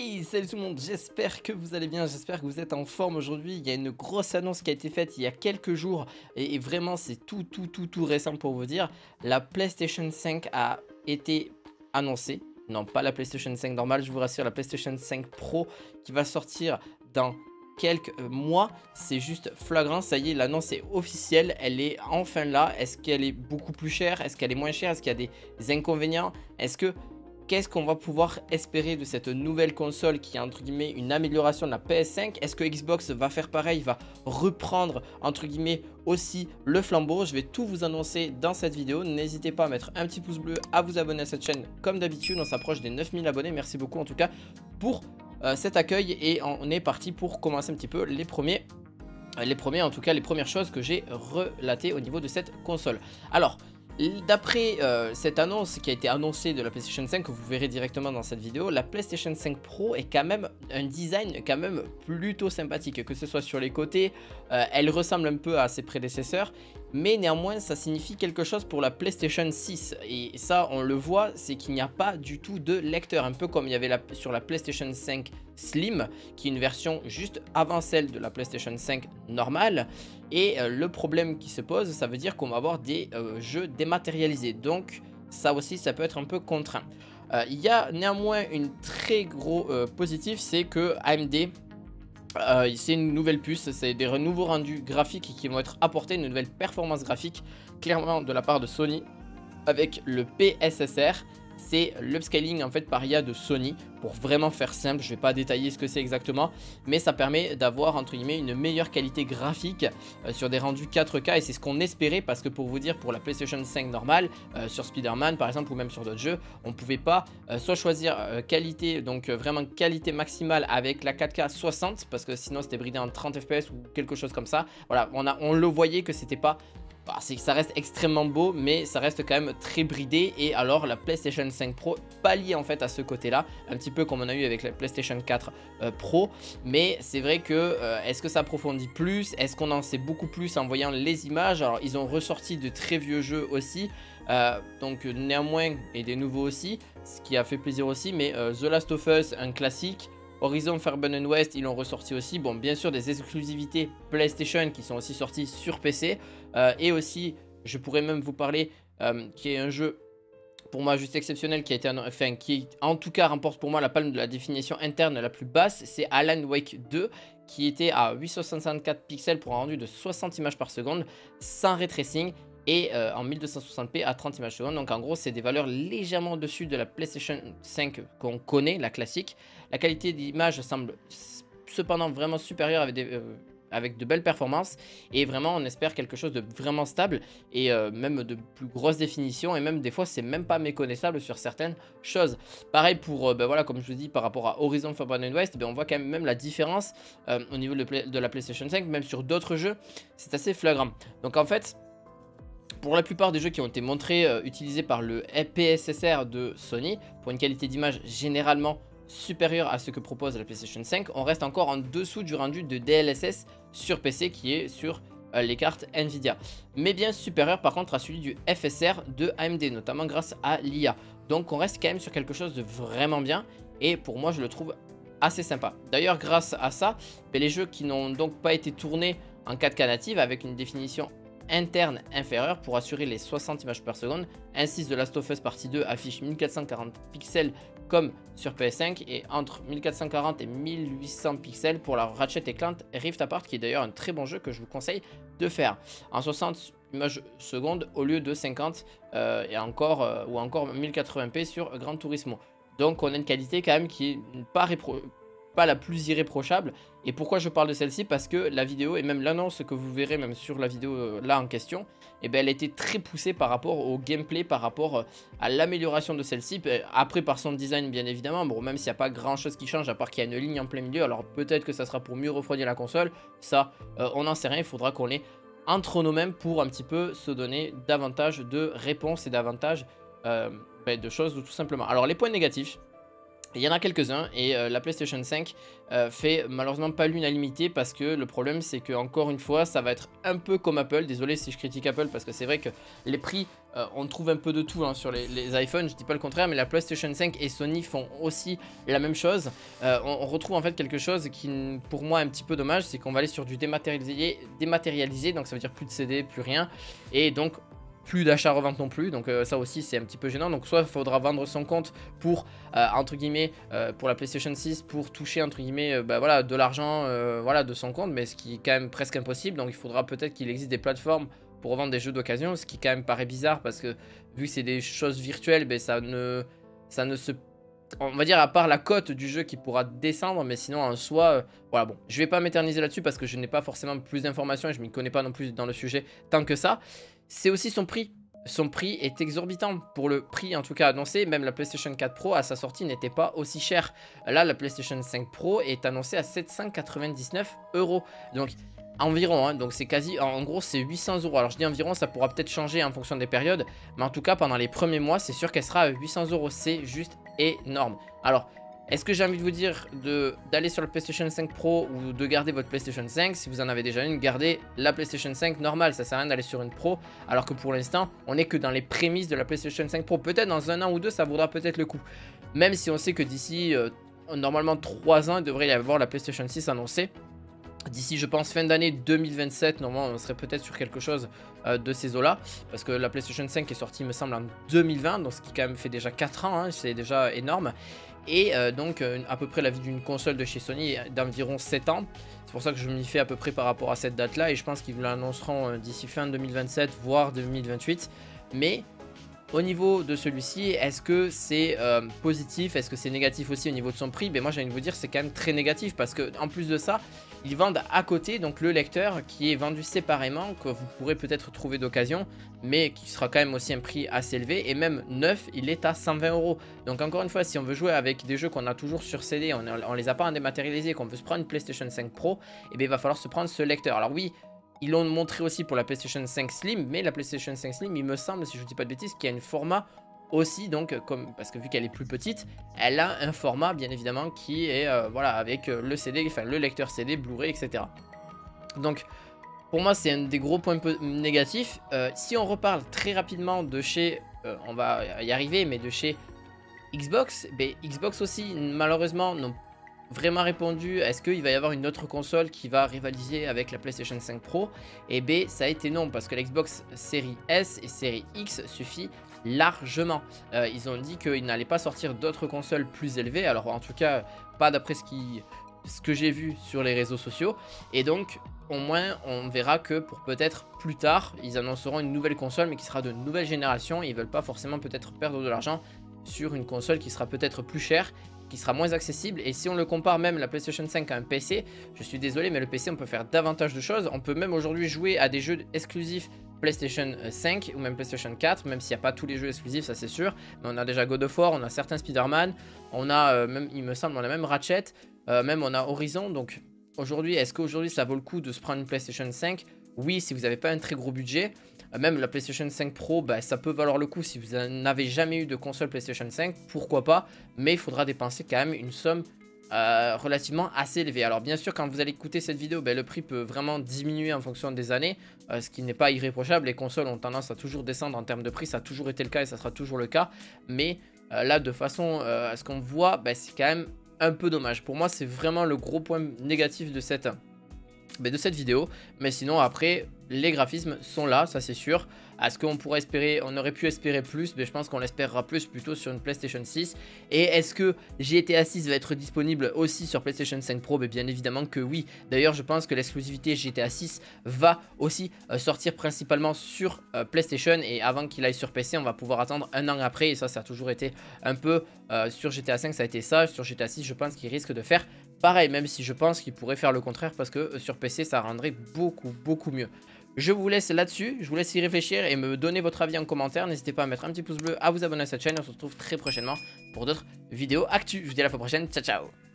Hey, salut tout le monde, j'espère que vous allez bien, j'espère que vous êtes en forme aujourd'hui. Il y a une grosse annonce qui a été faite il y a quelques jours et vraiment c'est tout récent pour vous dire. La PlayStation 5 a été annoncée. Non, pas la PlayStation 5 normale, je vous rassure, la PlayStation 5 Pro qui va sortir dans quelques mois. C'est juste flagrant, ça y est, l'annonce est officielle, elle est enfin là. Est-ce qu'elle est beaucoup plus chère? Est-ce qu'elle est moins chère? Est-ce qu'il y a des inconvénients? Qu'est-ce qu'on va pouvoir espérer de cette nouvelle console qui est entre guillemets une amélioration de la PS5? Est-ce que Xbox va faire pareil, va reprendre entre guillemets aussi le flambeau? Je vais tout vous annoncer dans cette vidéo. N'hésitez pas à mettre un petit pouce bleu, à vous abonner à cette chaîne comme d'habitude. On s'approche des 9000 abonnés. Merci beaucoup en tout cas pour cet accueil et on est parti pour commencer un petit peu les premières choses que j'ai relatées au niveau de cette console. Alors, d'après cette annonce qui a été annoncée de la PlayStation 5, que vous verrez directement dans cette vidéo, la PlayStation 5 Pro est quand même un design quand même plutôt sympathique, que ce soit sur les côtés, elle ressemble un peu à ses prédécesseurs, mais néanmoins ça signifie quelque chose pour la PlayStation 6, et ça on le voit, c'est qu'il n'y a pas du tout de lecteur, un peu comme il y avait sur la PlayStation 5 Slim, qui est une version juste avant celle de la PlayStation 5 normale. Et le problème qui se pose, ça veut dire qu'on va avoir des jeux dématérialisés. Donc ça aussi, ça peut être un peu contraint. Il y a néanmoins une très gros positif, c'est que AMD, c'est une nouvelle puce, c'est des nouveaux rendus graphiques qui vont être apportés, une nouvelle performance graphique, clairement de la part de Sony, avec le PSSR. C'est l'upscaling en fait par IA de Sony, pour vraiment faire simple. Je vais pas détailler ce que c'est exactement, mais ça permet d'avoir entre guillemets une meilleure qualité graphique sur des rendus 4K, et c'est ce qu'on espérait, parce que pour vous dire, pour la PlayStation 5 normale, sur Spider-Man par exemple, ou même sur d'autres jeux, on pouvait pas soit choisir qualité, donc vraiment qualité maximale avec la 4K 60, parce que sinon c'était bridé en 30 fps ou quelque chose comme ça. Voilà, on le voyait que c'était pas... ça reste extrêmement beau, mais ça reste quand même très bridé. Et alors la PlayStation 5 Pro pallie en fait à ce côté là, un petit peu comme on a eu avec la PlayStation 4 Pro. Mais c'est vrai que est-ce que ça approfondit plus? Est-ce qu'on en sait beaucoup plus en voyant les images? Alors ils ont ressorti de très vieux jeux aussi, donc néanmoins, et des nouveaux aussi, ce qui a fait plaisir aussi. Mais The Last of Us, un classique. Horizon Forbidden West, ils l'ont ressorti aussi. Bon, bien sûr, des exclusivités PlayStation qui sont aussi sorties sur PC. Et aussi, je pourrais même vous parler, qui est un jeu pour moi juste exceptionnel, qui a été, enfin, qui en tout cas remporte pour moi la palme de la définition interne la plus basse. C'est Alan Wake 2, qui était à 864 pixels pour un rendu de 60 images par seconde, sans ray tracing, et en 1260p à 30 images secondes. Donc en gros, c'est des valeurs légèrement au-dessus de la PlayStation 5 qu'on connaît, la classique. La qualité d'image semble cependant vraiment supérieure, avec de belles performances, et vraiment on espère quelque chose de vraiment stable, et même de plus grosse définition, et même des fois c'est même pas méconnaissable sur certaines choses. Pareil pour voilà, comme je vous dis, par rapport à Horizon Forbidden West, on voit quand même la différence au niveau de la PlayStation 5, même sur d'autres jeux, c'est assez flagrant. Donc en fait, pour la plupart des jeux qui ont été montrés, utilisés par le PSSR de Sony, pour une qualité d'image généralement supérieure à ce que propose la PlayStation 5, on reste encore en dessous du rendu de DLSS sur PC, qui est sur les cartes Nvidia, mais bien supérieur par contre à celui du FSR de AMD, notamment grâce à l'IA. Donc on reste quand même sur quelque chose de vraiment bien, et pour moi je le trouve assez sympa. D'ailleurs, grâce à ça, les jeux qui n'ont donc pas été tournés en 4K native avec une définition interne inférieure pour assurer les 60 images par seconde, ainsi The Last of Us Partie 2 affiche 1440 pixels comme sur PS5, et entre 1440 et 1800 pixels pour la Ratchet & Clank Rift Apart, qui est d'ailleurs un très bon jeu que je vous conseille de faire en 60 images secondes au lieu de 50, et encore ou encore 1080p sur Gran Turismo. Donc on a une qualité quand même qui est pas la plus irréprochable. Et pourquoi je parle de celle-ci? Parce que la vidéo, et même l'annonce que vous verrez même sur la vidéo là en question, elle était très poussée par rapport au gameplay, par rapport à l'amélioration de celle-ci. Après, par son design bien évidemment, bon, même s'il n'y a pas grand chose qui change, à part qu'il y a une ligne en plein milieu, alors peut-être que ça sera pour mieux refroidir la console, ça on n'en sait rien. Il faudra qu'on l'ait entre nous mêmes pour un petit peu se donner davantage de réponses et davantage de choses tout simplement. Alors les points négatifs, Il y en a quelques-uns et la PlayStation 5 fait malheureusement pas l'unanimité parce que le problème c'est que encore une fois ça va être un peu comme Apple. Désolé si je critique Apple parce que c'est vrai que les prix on trouve un peu de tout hein, sur les iPhones, je dis pas le contraire, mais la PlayStation 5 et Sony font aussi la même chose. On retrouve en fait quelque chose qui pour moi est un petit peu dommage, c'est qu'on va aller sur du dématérialisé, donc ça veut dire plus de CD, plus rien, et donc plus d'achat-revente non plus, donc ça aussi c'est un petit peu gênant. Donc soit il faudra vendre son compte pour entre guillemets pour la PlayStation 6 pour toucher entre guillemets bah, voilà, de l'argent voilà, de son compte, mais ce qui est quand même presque impossible. Donc il faudra peut-être qu'il existe des plateformes pour revendre des jeux d'occasion, ce qui quand même paraît bizarre parce que vu que c'est des choses virtuelles, ben, ça ne se, on va dire, à part la cote du jeu qui pourra descendre, mais sinon en soi voilà. Bon, je vais pas m'éterniser là-dessus parce que je n'ai pas forcément plus d'informations et je m'y connais pas non plus dans le sujet tant que ça. C'est aussi son prix. Son prix est exorbitant pour le prix en tout cas annoncé. Même la PlayStation 4 Pro à sa sortie n'était pas aussi chère. Là la PlayStation 5 Pro est annoncée à 799 €. Donc environ, hein, donc c'est quasi, en gros c'est 800 €. Alors je dis environ, ça pourra peut-être changer en fonction des périodes, mais en tout cas pendant les premiers mois c'est sûr qu'elle sera à 800 €. C'est juste énorme. Alors est-ce que j'ai envie de vous dire d'aller sur la PlayStation 5 Pro ou de garder votre PlayStation 5? Si vous en avez déjà une, gardez la PlayStation 5 normale. Ça sert à rien d'aller sur une Pro, alors que pour l'instant, on n'est que dans les prémices de la PlayStation 5 Pro. Peut-être dans un an ou deux, ça vaudra peut-être le coup. Même si on sait que d'ici, normalement 3 ans, il devrait y avoir la PlayStation 6 annoncée. D'ici, je pense, fin d'année 2027, normalement, on serait peut-être sur quelque chose de ces eaux-là. Parce que la PlayStation 5 est sortie, me semble, en 2020, donc ce qui quand même fait déjà 4 ans, hein, c'est déjà énorme. Et donc, à peu près la vie d'une console de chez Sony est d'environ 7 ans. C'est pour ça que je m'y fais à peu près par rapport à cette date-là. Et je pense qu'ils l'annonceront d'ici fin 2027, voire 2028. Mais au niveau de celui-ci, est-ce que c'est positif? Est-ce que c'est négatif aussi au niveau de son prix? Ben moi j'ai envie de vous dire c'est quand même très négatif parce que en plus de ça, ils vendent à côté donc le lecteur qui est vendu séparément, que vous pourrez peut-être trouver d'occasion, mais qui sera quand même aussi un prix assez élevé, et même neuf il est à 120 €. Donc encore une fois, si on veut jouer avec des jeux qu'on a toujours sur CD, on les a pas en dématérialisé, qu'on veut se prendre une PlayStation 5 Pro, et bien il va falloir se prendre ce lecteur. Alors oui, ils l'ont montré aussi pour la PlayStation 5 Slim, mais la PlayStation 5 Slim, il me semble, si je ne dis pas de bêtises, qu'il y a un format aussi, donc parce que vu qu'elle est plus petite, elle a un format bien évidemment qui est voilà, avec le CD, enfin le lecteur CD, Blu-ray, etc. Donc pour moi c'est un des gros points négatifs. Si on reparle très rapidement de chez, on va y arriver, mais de chez Xbox, ben, Xbox aussi malheureusement n'ont vraiment répondu. Est-ce qu'il va y avoir une autre console qui va rivaliser avec la PlayStation 5 Pro? Et B, ça a été non, parce que la Xbox Series S et Series X suffit largement. Ils ont dit qu'ils n'allaient pas sortir d'autres consoles plus élevées, alors en tout cas pas d'après ce que j'ai vu sur les réseaux sociaux, et donc au moins on verra que pour peut-être plus tard ils annonceront une nouvelle console, mais qui sera de nouvelle génération. Ils veulent pas forcément peut-être perdre de l'argent sur une console qui sera peut-être plus chère, qui sera moins accessible. Et si on le compare même la PlayStation 5 à un PC, je suis désolé mais le PC on peut faire davantage de choses. On peut même aujourd'hui jouer à des jeux exclusifs PlayStation 5 ou même PlayStation 4, même s'il n'y a pas tous les jeux exclusifs, ça c'est sûr, mais on a déjà God of War, on a certains Spider-Man, on a même, il me semble, on a même Ratchet, même on a Horizon. Donc aujourd'hui, est-ce qu'aujourd'hui ça vaut le coup de se prendre une PlayStation 5? Oui, si vous n'avez pas un très gros budget. Même la PlayStation 5 Pro, bah, ça peut valoir le coup si vous n'avez jamais eu de console PlayStation 5, pourquoi pas, mais il faudra dépenser quand même une somme relativement assez élevée. Alors bien sûr, quand vous allez écouter cette vidéo, bah, le prix peut vraiment diminuer en fonction des années, ce qui n'est pas irréprochable. Les consoles ont tendance à toujours descendre en termes de prix, ça a toujours été le cas et ça sera toujours le cas, mais là de façon à ce qu'on voit, bah, c'est quand même un peu dommage. Pour moi, c'est vraiment le gros point négatif de cette vidéo. Mais sinon après les graphismes sont là, ça c'est sûr. Est-ce qu'on pourrait espérer, on aurait pu espérer plus, mais je pense qu'on l'espérera plus plutôt sur une PlayStation 6. Et est-ce que GTA 6 va être disponible aussi sur PlayStation 5 Pro? Bien évidemment que oui. D'ailleurs je pense que l'exclusivité GTA 6 va aussi sortir principalement sur PlayStation, et avant qu'il aille sur PC on va pouvoir attendre un an après, et ça a toujours été un peu sur GTA 5 ça a été ça. Sur GTA 6 je pense qu'il risque de faire pareil, même si je pense qu'il pourrait faire le contraire, parce que sur PC ça rendrait beaucoup mieux. Je vous laisse là-dessus, je vous laisse y réfléchir et me donner votre avis en commentaire. N'hésitez pas à mettre un petit pouce bleu, à vous abonner à cette chaîne. On se retrouve très prochainement pour d'autres vidéos actu. Je vous dis à la fois prochaine, ciao ciao.